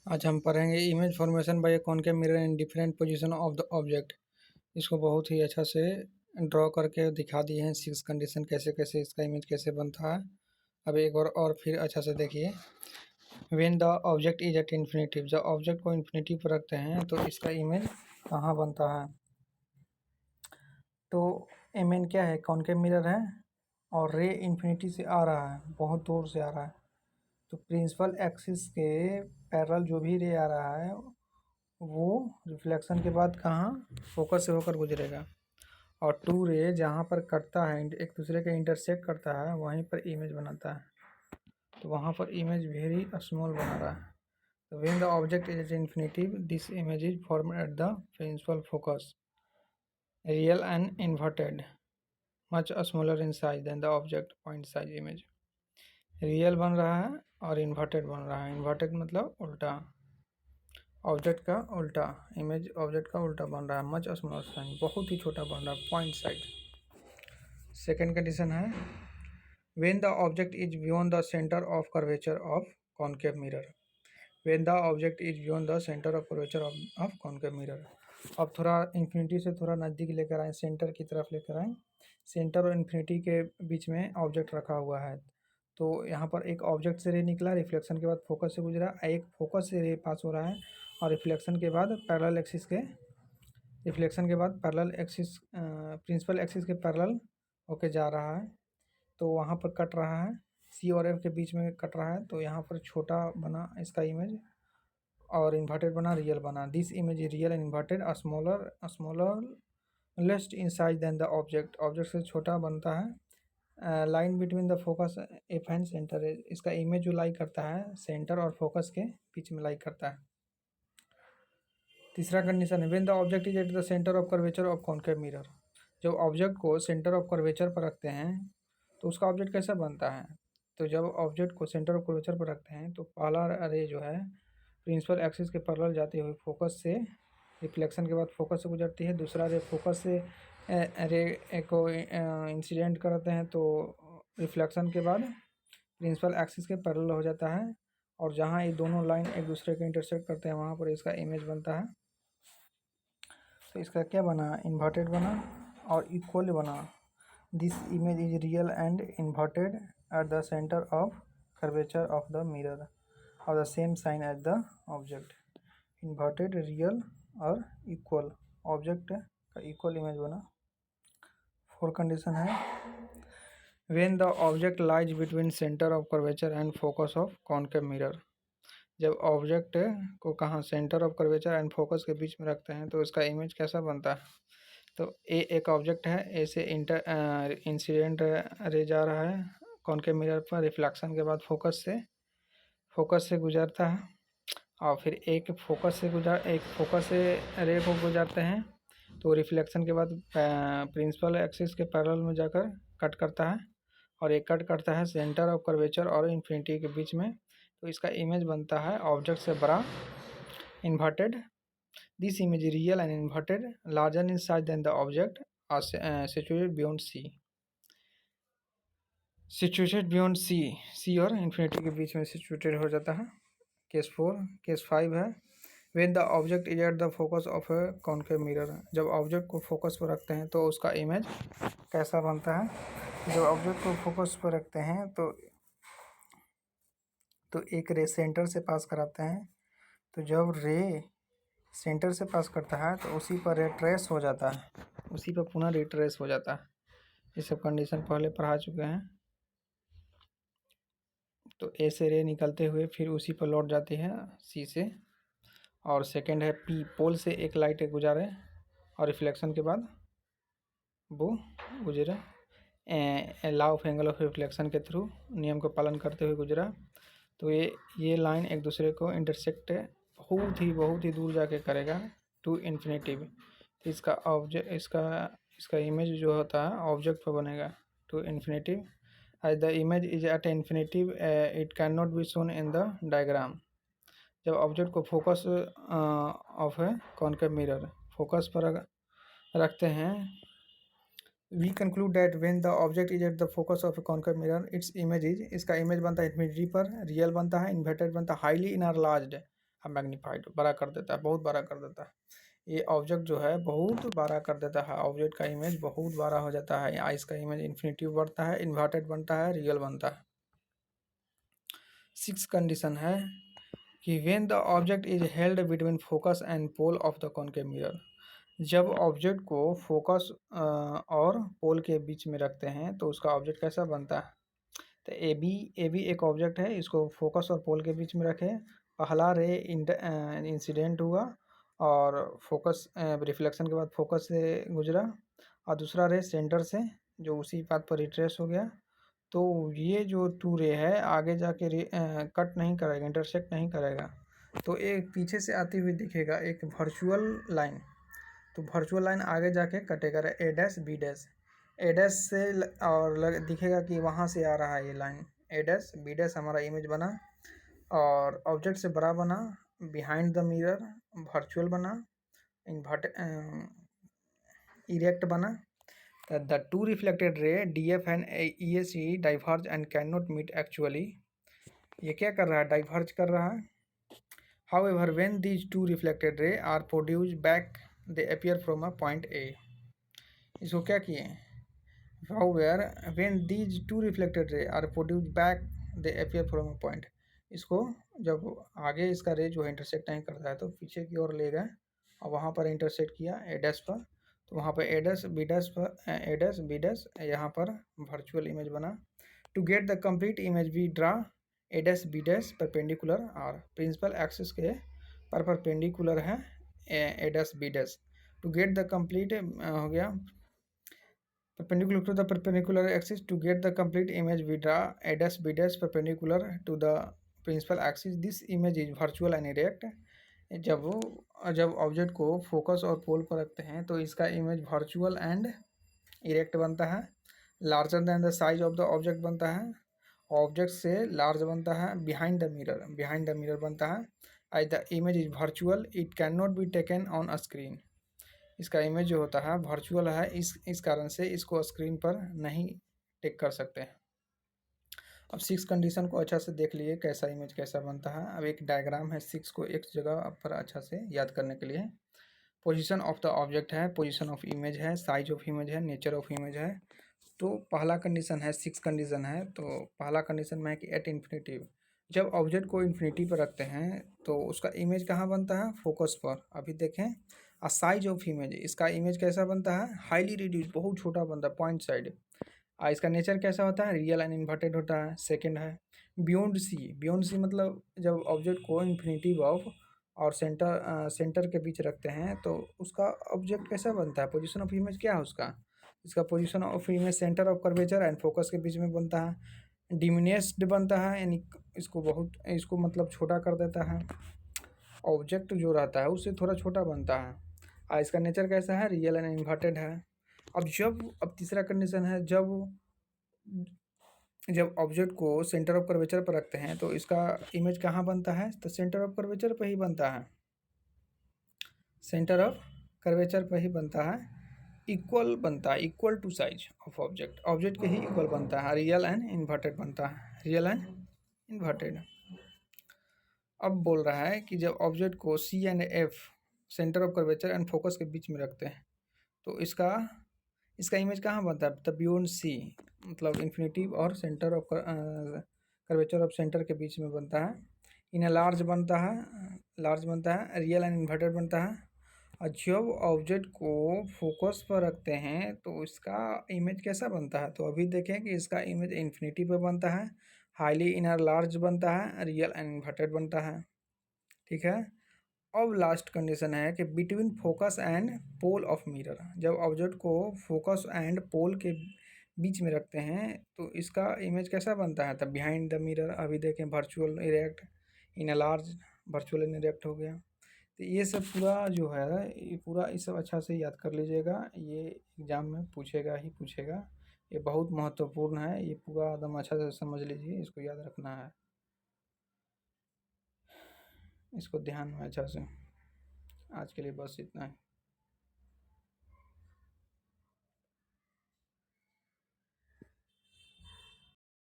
आज हम पढ़ेंगे image formation by A concave mirror in different position of the object. इसको बहुत ही अच्छा से ड्रॉ करके दिखा दिए हैं 6 कंडीशन कैसे कैसे इसका इमेज कैसे बनता है। अब एक और फिर अच्छा से देखिए। When the object is at infinitive, जब ऑब्जेक्ट को इन्फिनिटिव पर रखते हैं तो इसका इमेज कहाँ बनता है। तो एम क्या है, कॉनकेव मिरर है और रे इन्फिनिटी से आ रहा है, बहुत दूर से आ रहा है। तो प्रिंसिपल एक्सिस के पैरेलल जो भी रे आ रहा है वो रिफ्लेक्शन के बाद कहाँ फोकस से होकर गुजरेगा, और टू रे जहाँ पर कटता है एक दूसरे के इंटरसेक्ट करता है वहीं पर इमेज बनाता है। तो वहाँ पर इमेज वेरी स्मॉल बना रहा है। तो when the object is infinitive this image is formed at the principal focus, real and inverted, much smaller in size than the object point size image. Real बन रहा है और इन्वर्टेड बन रहा है। इन्वर्टेड मतलब उल्टा, ऑब्जेक्ट का उल्टा, इमेज ऑब्जेक्ट का उल्टा बन रहा है। मच स्मॉलर साइज, बहुत ही छोटा बन रहा है, पॉइंट साइज। सेकेंड कंडीशन है when the object is beyond the centre of curvature of concave mirror. When the object is beyond the centre of curvature of concave mirror. अब थोड़ा infinity से थोड़ा नज़दीक लेकर आए, सेंटर की तरफ लेकर आए। सेंटर और इन्फिनिटी के बीच में ऑब्जेक्ट रखा हुआ है। तो यहाँ पर एक ऑब्जेक्ट से रे निकला, रिफ्लेक्शन के बाद फोकस से गुजरा, एक फोकस से रे पास हो रहा है और रिफ्लेक्शन के बाद पैरेलल एक्सिस के, रिफ्लेक्शन के बाद पैरेलल एक्सिस प्रिंसिपल एक्सिस के पैरेलल होके जा रहा है। तो वहाँ पर कट रहा है, सी और एफ के बीच में कट रहा है। तो यहाँ पर छोटा बना इसका इमेज और इन्वर्टेड बना, रियल बना। This image is real and inverted, smaller lest in size than the object, object से छोटा बनता है। Line between the focus F and centre, इसका इमेज जो लाई करता है सेंटर और फोकस के बीच में लाई करता है। तीसरा कंडीशन है when the object is at the centre of curvature of concave mirror. जब ऑब्जेक्ट को सेंटर ऑफ कर्वेचर पर रखते हैं तो उसका ऑब्जेक्ट कैसा बनता है। तो जब ऑब्जेक्ट को सेंटर ऑफ कर्वेचर पर रखते हैं तो पहला रे जो है प्रिंसिपल एक्सिस के पैरेलल जाते हुए फोकस से, रिफ्लेक्शन के बाद फोकस से गुजरती है। दूसरा रे फोकस से रे को इंसिडेंट करते हैं तो रिफ्लेक्शन के बाद प्रिंसिपल एक्सिस के पैरेलल हो जाता है, और जहाँ ये दोनों लाइन एक दूसरे के इंटरसेक्ट करते हैं वहाँ पर इसका इमेज बनता है। तो इसका क्या बना, इन्वर्टेड बना और इक्वल बना। This image is real and inverted at the centre of curvature of the mirror और the same sign at the object. Inverted, real और इक्वल, ऑब्जेक्ट का इक्वल इमेज बना। फोर कंडीशन है when the object lies between centre of curvature and focus of concave mirror. जब object को कहाँ centre of curvature and focus के बीच में रखते हैं तो इसका इमेज कैसा बनता है। तो ए एक ऑब्जेक्ट है, ए से इंसिडेंट रे जा रहा है कॉनकेव मिरर पर, रिफ्लेक्शन के बाद फोकस से गुजरता है, और फिर एक फोकस से रे को गुजरते हैं तो रिफ्लेक्शन के बाद प्रिंसिपल एक्सिस के पैरेलल में जाकर कट करता है, और एक कट करता है सेंटर ऑफ कर्वेचर और इन्फिनिटी के बीच में। तो इसका इमेज बनता है ऑब्जेक्ट से बड़ा, inverted. This image real and inverted, larger in size than the object situated beyond C. Situated beyond C, C और इन्फिनिटी के बीच में सिचुएटेड हो जाता है। केस 4। केस 5 है when the object is at the focus of a concave mirror. जब object को फोकस पर रखते हैं तो उसका इमेज कैसा बनता है। जब ऑब्जेक्ट को फोकस पर रखते हैं तो एक रे सेंटर से पास कराते हैं। तो जब रे सेंटर से पास करता है तो उसी पर रिट्रेस हो जाता है, उसी पर पुनः रिट्रेस हो जाता है। ये सब कंडीशन पहले पढ़ा चुके हैं। तो ए से रे निकलते हुए फिर उसी पर लौट जाती है सी से। और सेकंड है पी, पोल से एक लाइट गुजारे और रिफ्लेक्शन के बाद वो गुजरा law of angle of reflection के थ्रू, नियम का पालन करते हुए गुजरा। तो ये लाइन एक दूसरे को इंटरसेक्ट बहुत ही दूर जाके करेगा टू इन्फिनिटिव। इसका ऑब्जेक्ट इसका इमेज जो होता है ऑब्जेक्ट पर बनेगा to infinitive. As the image is at infinitive it can not be shown in the diagram. जब ऑब्जेक्ट को फोकस ऑफ है कॉनकेव मिरर फोकस पर रखते हैं, we conclude that when the object is at the focus of a concave mirror its image is, इसका image बनता है infinity पर, रियल बनता है, इन्वर्टेड बनता है, हाईली इनरलार्ज्ड, मैग्नीफाइड, बड़ा कर देता है, बहुत बड़ा कर देता है। ये ऑब्जेक्ट जो है बहुत बड़ा कर देता है, ऑब्जेक्ट का इमेज बहुत बड़ा हो जाता है। यहाँ इसका इमेज इन्फिनिटिव बनता है, इन्वर्टेड बनता है, रियल बनता है। 6 कंडीशन है कि when the object is held between focus and pole of the concave mirror, जब ऑब्जेक्ट को फोकस और पोल के बीच में रखते हैं तो उसका ऑब्जेक्ट कैसा बनता है। तो ए बी एक ऑब्जेक्ट है, इसको फोकस और पोल के बीच में रखें। पहला रे इंसिडेंट हुआ और फोकस रिफ्लेक्शन के बाद फोकस से गुजरा, और दूसरा रे सेंटर से जो उसी बात पर रिट्रेस हो गया। तो ये जो 2 रे है आगे जाके कट नहीं करेगा, इंटरसेक्ट नहीं करेगा, तो एक पीछे से आती हुई दिखेगा एक वर्चुअल लाइन। तो वर्चुअल लाइन आगे जाके कटेगा ए डैश बी डैश, ए डैश से और दिखेगा कि वहाँ से आ रहा है ये line. A dash B dash हमारा इमेज बना और ऑब्जेक्ट से बड़ा बना, बिहाइंड द मिरर वर्चुअल बना, इन्वर्ट इरेक्ट बना। The two reflected ray d f and e a c diverge and can not meet actually. ये क्या कर रहा है, डाइवर्ज कर रहा है। However, when these two reflected ray are produced back, they appear from a point A. इसको क्या किए, However, when these two reflected ray are produced back, they appear from a point. इसको जब आगे इसका रे जो है इंटरसेक्ट नहीं करता है तो पीछे की ओर ले गए और वहाँ पर इंटरसेक्ट किया ए डैश पर, तो वहाँ पर ए डैश बी डैश पर, ए डैश बी डैश यहाँ पर वर्चुअल इमेज बना। To get the complete image we draw A dash B dash perpendicular R, principal axis के पर परपेंडिकुलर है A dash B dash. To get the complete हो गया perpendicular to the perpendicular axis, to get the complete image we draw a dash b dash perpendicular to the principal axis. This image is virtual and erect. जब object को focus और पोल पर रखते हैं तो इसका इमेज वर्चुअल एंड इरेक्ट बनता है। Larger than the size of the object बनता है, ऑब्जेक्ट से लार्ज बनता है। बिहाइंड द मिरर बनता है। As the image is virtual it can not be taken on a screen. इसका इमेज जो होता है वर्चुअल है, इस कारण से इसको स्क्रीन पर नहीं टेक कर सकते हैं। अब 6 कंडीशन को अच्छा से देख लिए कैसा इमेज कैसा बनता है। अब एक डायग्राम है 6 को एक जगह पर अच्छा से याद करने के लिए। पोजीशन ऑफ द ऑब्जेक्ट है, पोजीशन ऑफ इमेज है, साइज ऑफ इमेज है, नेचर ऑफ इमेज है। तो पहला कंडीशन है 6 कंडीशन है। तो पहला कंडीशन में है कि एट इन्फिनिटिव, जब ऑब्जेक्ट को इन्फिनिटी पर रखते हैं तो उसका इमेज कहाँ बनता है, फोकस पर। अभी देखें आ साइज ऑफ इमेज, इसका इमेज कैसा बनता है, हाईली रिड्यूस, बहुत छोटा बनता है, पॉइंट साइड। इसका नेचर कैसा होता है, रियल एंड इन्वर्टेड होता है। सेकंड है बियॉन्ड सी मतलब जब ऑब्जेक्ट को इन्फिनिटी ऑफ और सेंटर के बीच रखते हैं तो उसका ऑब्जेक्ट कैसा बनता है, पोजीशन ऑफ इमेज क्या है उसका, इसका position of image centre of curvature and focus के बीच में बनता है। डिमिनिस्ड बनता है, यानी इसको मतलब छोटा कर देता है। ऑब्जेक्ट जो रहता है उससे थोड़ा छोटा बनता है। इसका नेचर कैसा है, रियल एंड इन्वर्टेड है। अब तीसरा कंडीशन है, जब ऑब्जेक्ट को सेंटर ऑफ कर्वेचर पर रखते हैं तो इसका इमेज कहाँ बनता है, तो सेंटर ऑफ कर्वेचर पर ही बनता है, सेंटर ऑफ कर्वेचर पर ही बनता है। इक्वल बनता है, equal to size of object के ही इक्वल बनता है। रियल एंड इन्वर्टेड बनता है, रियल एंड इन्वर्टेड। अब बोल रहा है कि जब ऑब्जेक्ट को C and F, centre of curvature and focus के बीच में रखते हैं तो इसका इमेज कहाँ बनता है, द बियॉन्ड सी, मतलब इन्फिनिटी और centre of curvature of centre के बीच में बनता है। इन्हें लार्ज बनता है, रियल एंड इन्वर्टेड बनता है। और जब ऑब्जेक्ट को फोकस पर रखते हैं तो इसका इमेज कैसा बनता है, तो अभी देखें कि इसका इमेज इन्फिनिटी पर बनता है, हाईली इनर लार्ज बनता है, रियल एंड इन्वर्टेड बनता है। ठीक है। अब लास्ट कंडीशन है कि between focus and pole of mirror, जब ऑब्जेक्ट को फोकस एंड पोल के बीच में रखते हैं तो इसका इमेज कैसा बनता है, तब बिहाइंड द मिरर। अभी देखें virtual erect, in a large, virtual in erect हो गया। तो ये सब पूरा जो है ये पूरा ये सब अच्छा से याद कर लीजिएगा, ये एग्ज़ाम में पूछेगा ही पूछेगा। ये बहुत महत्वपूर्ण है, ये पूरा एकदम अच्छा से समझ लीजिए, इसको याद रखना है, इसको ध्यान में अच्छा से। आज के लिए बस इतना ही।